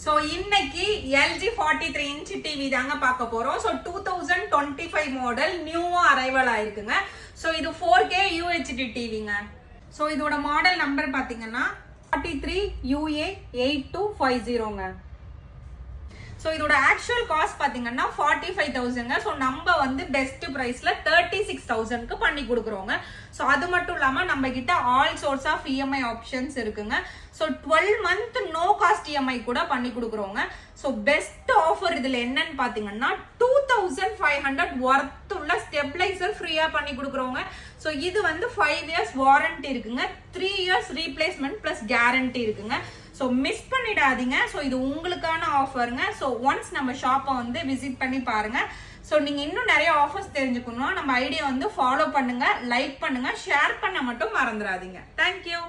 So இன்னைக்கு LG 43 inch TV தாங்க பார்க்க போறோம். ஸோ 2025 மாடல் நியூவா அரைவல் ஆயிருக்குங்க. ஸோ இது 4K UHD டிவிங்க. ஸோ இதோட மாடல் நம்பர் பாத்தீங்கன்னா 43UA8250ங்க. ஸோ இதோட ஆக்சுவல் காஸ்ட் பாத்தீங்கன்னா 45,000ங்க. ஸோ நம்ம வந்து பெஸ்ட் பிரைஸ்ல 36,000க்கு பண்ணி கொடுக்குறோங்க. ஸோ அது மட்டும் இல்லாம நம்ம கிட்ட all source of EMI options இருக்குங்க. So 12 month no cost EMI கூட பண்ணி கொடுக்குறோங்க. ஸோ பெஸ்ட் ஆஃபர் இதுல என்னன்னு பாத்தீங்கன்னா 2500 ஒர்த் உள்ள ஸ்டெபிளைசர் ஃப்ரீயா பண்ணி கொடுக்குறோங்க. ஸோ இது வந்து 5 years வாரண்டி இருக்குங்க. 3 years ரீப்ளேஸ்மெண்ட் பிளஸ் கேரண்டி இருக்குங்க. ஸோ மிஸ் பண்ணிடாதீங்க. ஸோ இது உங்களுக்கான ஆஃபருங்க. ஸோ ஒன்ஸ் நம்ம ஷாப்பை வந்து விசிட் பண்ணி பாருங்க. ஸோ நீங்க இன்னும் நிறைய ஆஃபர்ஸ் தெரிஞ்சுக்கணும். நம்ம ஐடியா வந்து ஃபாலோ பண்ணுங்க, லைக் பண்ணுங்க, ஷேர் பண்ண மட்டும் மறந்துடாதீங்க. தேங்க்யூ.